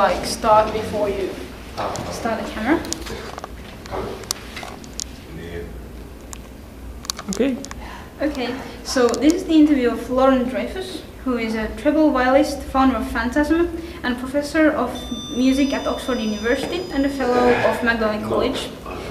Like start before you start the camera. Okay. Okay, so this is the interview of Laurence Dreyfus, who is a treble violist, founder of Phantasm, and professor of music at Oxford University and a fellow of Magdalene College.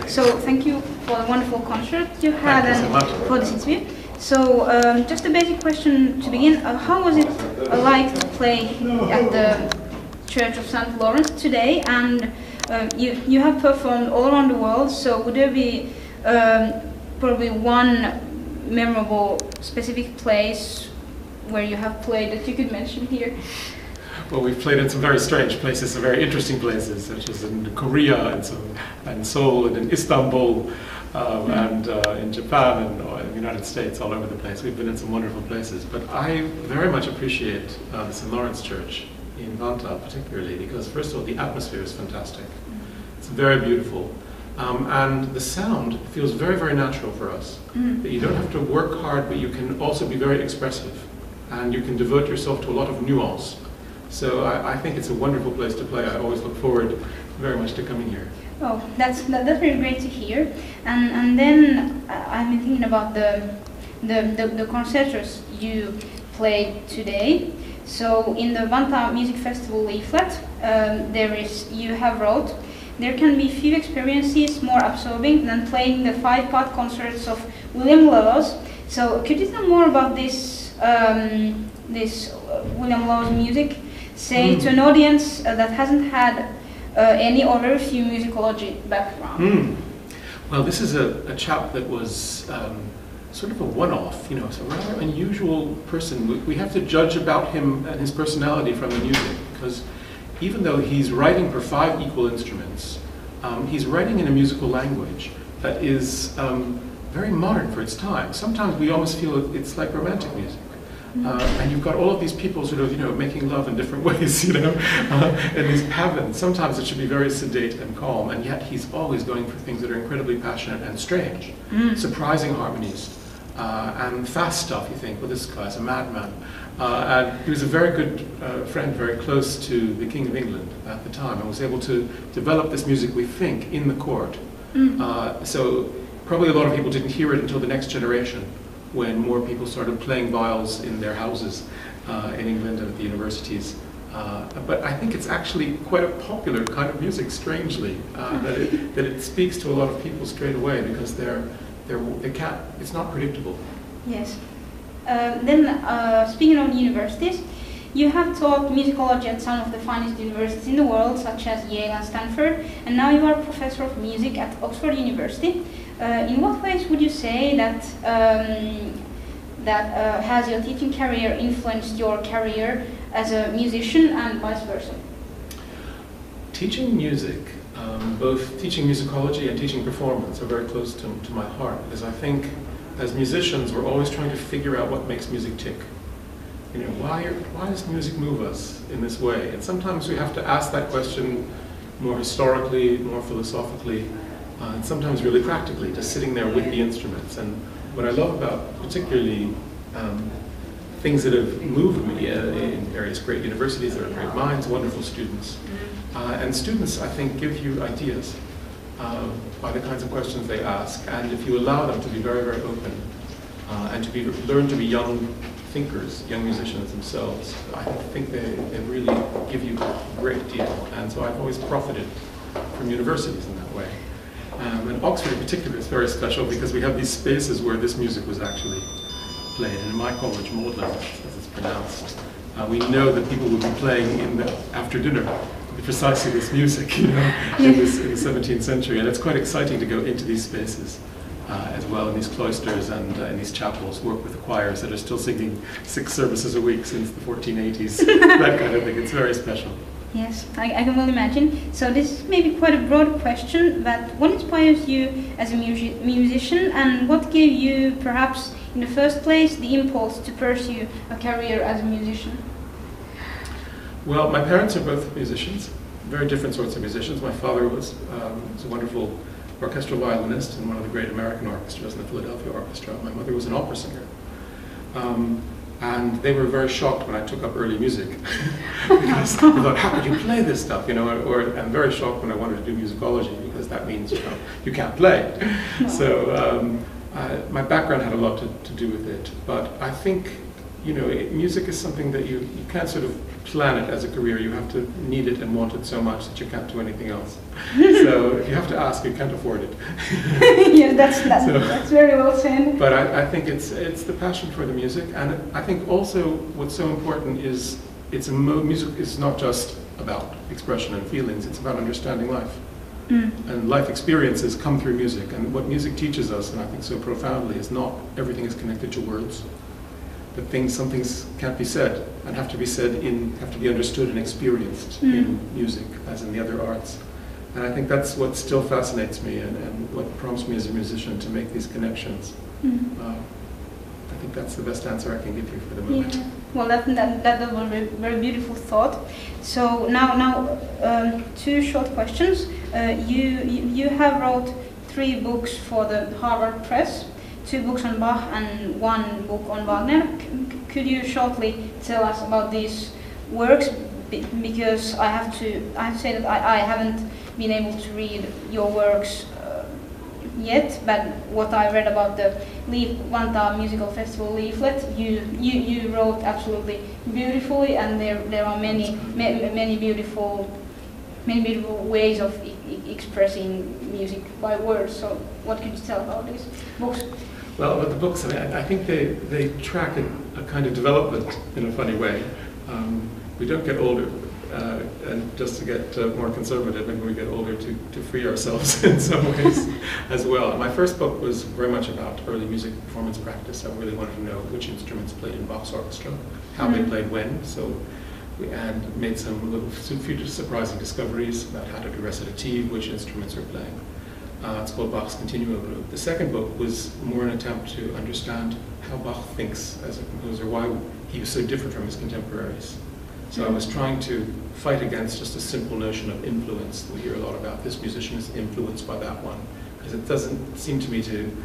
So thank you for the wonderful concert you had and for this interview. So just a basic question to begin, how was it like to play at the Church of St. Lawrence today? And you have performed all around the world, so would there be probably one memorable specific place where you have played that you could mention here? Well, we've played in some very strange places, some very interesting places, such as in Korea and Seoul and in Istanbul and in Japan and in the United States, all over the place. We've been in some wonderful places. But I very much appreciate the St. Lawrence Church in Vanta particularly, because first of all, the atmosphere is fantastic. It's very beautiful. And the sound feels very, very natural for us. That you don't have to work hard, but you can also be very expressive. And you can devote yourself to a lot of nuance. So I think it's a wonderful place to play. I always look forward very much to coming here. Oh, that's really great to hear. And then I've been thinking about the concertos you played today. So in the Vanta Music Festival leaflet, you have wrote, there can be few experiences more absorbing than playing the 5-part concerts of William Lowell's. So could you tell more about this William Lowell's music, say to an audience that hasn't had any or very few musicology background? Well, this is a chap that was sort of a one-off, you know, it's a rather unusual person. We have to judge about him and his personality from the music, because even though he's writing for 5 equal instruments, he's writing in a musical language that is very modern for its time. Sometimes we almost feel it's like romantic music. And you've got all of these people sort of, you know, making love in different ways, you know, in these pavans. Sometimes it should be very sedate and calm, and yet he's always going for things that are incredibly passionate and strange, surprising harmonies, and fast stuff. You think, well, this guy's a madman. And he was a very good friend, very close to the King of England at the time, and was able to develop this music, we think, in the court. So probably a lot of people didn't hear it until the next generation, when more people started playing viols in their houses in England and at the universities. But I think it's actually quite a popular kind of music, strangely, that it speaks to a lot of people straight away, because it's not predictable. Yes. Then, speaking of universities, you have taught musicology at some of the finest universities in the world, such as Yale and Stanford, and now you are a professor of music at Oxford University. In what ways would you say that has your teaching career influenced your career as a musician and vice versa? Teaching music, both teaching musicology and teaching performance, are very close to my heart, because I think as musicians we're always trying to figure out what makes music tick. You know, why does music move us in this way? And sometimes we have to ask that question more historically, more philosophically, and sometimes really practically, just sitting there with the instruments. And what I love about particularly things that have moved me in various great universities, there are great minds, wonderful students. And students, I think, give you ideas by the kinds of questions they ask. And if you allow them to be very, very open and to learn to be young thinkers, young musicians themselves, I think they really give you a great deal. And so I've always profited from universities in that way. And Oxford in particular is very special, because we have these spaces where this music was actually played. And in my college, Magdalene, as it's pronounced, we know that people will be playing after dinner precisely this music, you know, in the 17th century. And it's quite exciting to go into these spaces as well, in these cloisters and in these chapels, work with the choirs that are still singing 6 services a week since the 1480s, that kind of thing. It's very special. Yes, I can well imagine. So this is maybe quite a broad question, but what inspires you as a musician, and what gave you, perhaps in the first place, the impulse to pursue a career as a musician? Well, my parents are both musicians, very different sorts of musicians. My father was a wonderful orchestral violinist in one of the great American orchestras in the Philadelphia Orchestra. My mother was an opera singer. And they were very shocked when I took up early music because they thought, how could you play this stuff, you know? Or I'm very shocked when I wanted to do musicology because that means, you know, you can't play. No. So my background had a lot to do with it. But I think, you know, music is something that you can't sort of plan it as a career. You have to need it and want it so much that you can't do anything else. So if you have to ask, you can't afford it. Yeah, that's very well said. But I think it's the passion for the music, and I think also what's so important is music is not just about expression and feelings. It's about understanding life. And life experiences come through music, and what music teaches us, and I think so profoundly, is not everything is connected to words. That some things can't be said and have to be understood and experienced in music as in the other arts. And I think that's what still fascinates me and what prompts me as a musician to make these connections. I think that's the best answer I can give you for the moment. Yeah. Well, that was a very beautiful thought. So now two short questions. You have wrote 3 books for the Harvard Press. 2 books on Bach and 1 book on Wagner. Could you shortly tell us about these works? Because I have to say that I haven't been able to read your works yet, but what I read about the Vantaa Musical Festival leaflet, you wrote absolutely beautifully, and there are many beautiful ways of expressing music by words. So what could you tell about these books? Well, with the books, I think they track a kind of development in a funny way. We don't get older, and just to get more conservative, maybe we get older to free ourselves in some ways as well. My first book was very much about early music performance practice. I really wanted to know which instruments played in Bach's orchestra, how they played when. So we made some few surprising discoveries about how to do recitative, which instruments are playing. It's called Bach's Continuo Group. The second book was more an attempt to understand how Bach thinks as a composer, why he was so different from his contemporaries. So I was trying to fight against just a simple notion of influence. We hear a lot about this musician is influenced by that one, because it doesn't seem to me to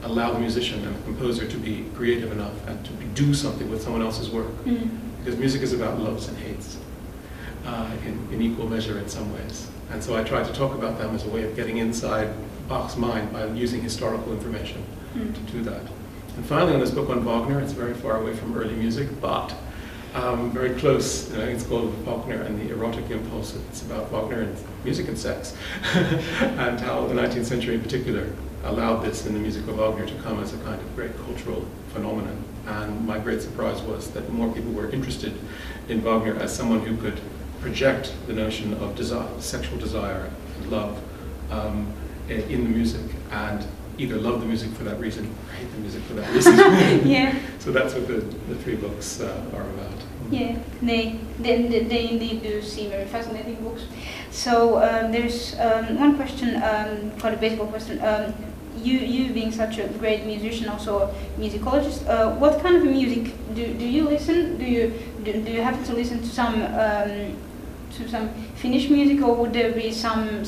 allow the musician and the composer to be creative enough and to do something with someone else's work. Because music is about loves and hates in equal measure in some ways. And so I tried to talk about them as a way of getting inside Bach's mind by using historical information to do that. And finally, on this book on Wagner, it's very far away from early music, but very close. It's called Wagner and the Erotic Impulse. It's about Wagner and music and sex, and how the 19th century in particular allowed this in the music of Wagner to come as a kind of great cultural phenomenon. And my great surprise was that more people were interested in Wagner as someone who could project the notion of desire, sexual desire and love in the music, and either love the music for that reason or hate the music for that reason. Yeah. So that's what the 3 books are about. Yeah, they indeed do seem very fascinating books. So there's one question, quite a basic question. You being such a great musician, also a musicologist, what kind of music do you listen? Do you happen to listen to some Finnish music, or would there be some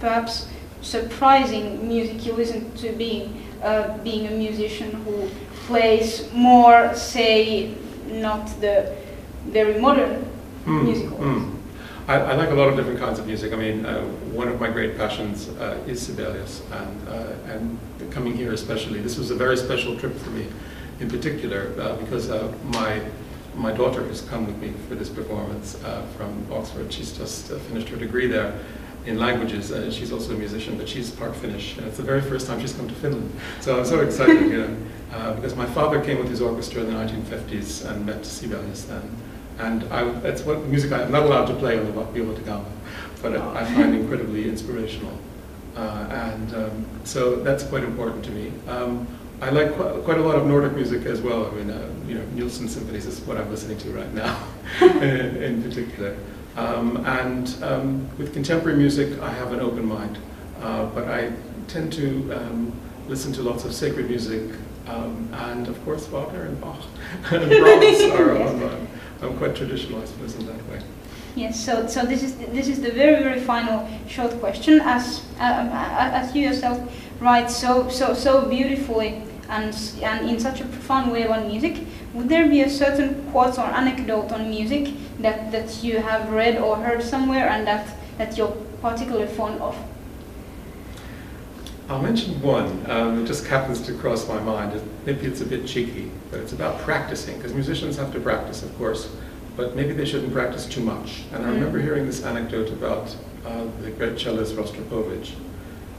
perhaps surprising music you listen to, being a musician who plays more, say, not the very modern musicals? I like a lot of different kinds of music. I mean, one of my great passions is Sibelius, and coming here especially. This was a very special trip for me, in particular, because my daughter has come with me for this performance from Oxford. She's just finished her degree there in languages. She's also a musician, but she's part Finnish, and it's the very first time she's come to Finland. So I'm so excited, you know, because my father came with his orchestra in the 1950s and met Sibelius then. And that's what music I'm not allowed to play on the viola da gamba, but I find incredibly inspirational. So that's quite important to me. I like quite a lot of Nordic music as well. I mean, you know, Nielsen symphonies is what I'm listening to right now, in particular. With contemporary music, I have an open mind, but I tend to listen to lots of sacred music, and of course Wagner and Bach and Brahms are. I'm quite traditional, I suppose, in that way. Yes. So this is the very final short question. As you yourself write so beautifully and in such a profound way about music, would there be a certain quote or anecdote on music that you have read or heard somewhere and that you're particularly fond of? I'll mention one. It just happens to cross my mind. Maybe it's a bit cheeky, but it's about practicing, because musicians have to practice, of course, but maybe they shouldn't practice too much. And I remember hearing this anecdote about the great cellist Rostropovich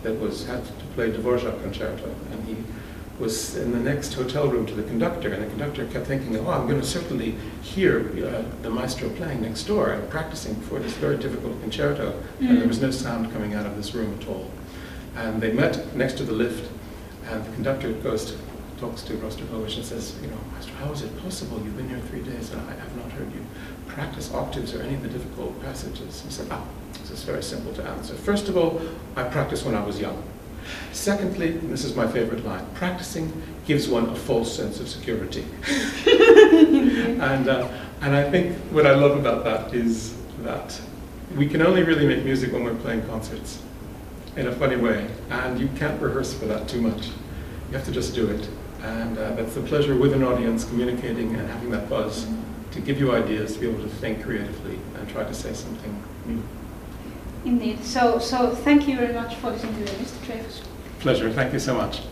that had to play Dvorak concerto, and he was in the next hotel room to the conductor, and the conductor kept thinking, oh, I'm going to certainly hear the maestro playing next door and practicing for this very difficult concerto, and there was no sound coming out of this room at all. And they met next to the lift, and the conductor talks to Rostropovich and says, you know, Maestro, how is it possible? You've been here 3 days and I have not heard you practice octaves or any of the difficult passages. He said, this is very simple to answer. First of all, I practiced when I was young. Secondly, and this is my favorite line, practicing gives one a false sense of security. And I think what I love about that is that we can only really make music when we're playing concerts in a funny way, and you can't rehearse for that too much. You have to just do it. And that's the pleasure with an audience, communicating and having that buzz to give you ideas, to be able to think creatively and try to say something new. Indeed. So thank you very much for this interview, Mr. Dreyfus. Pleasure. Thank you so much.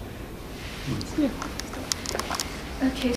Okay.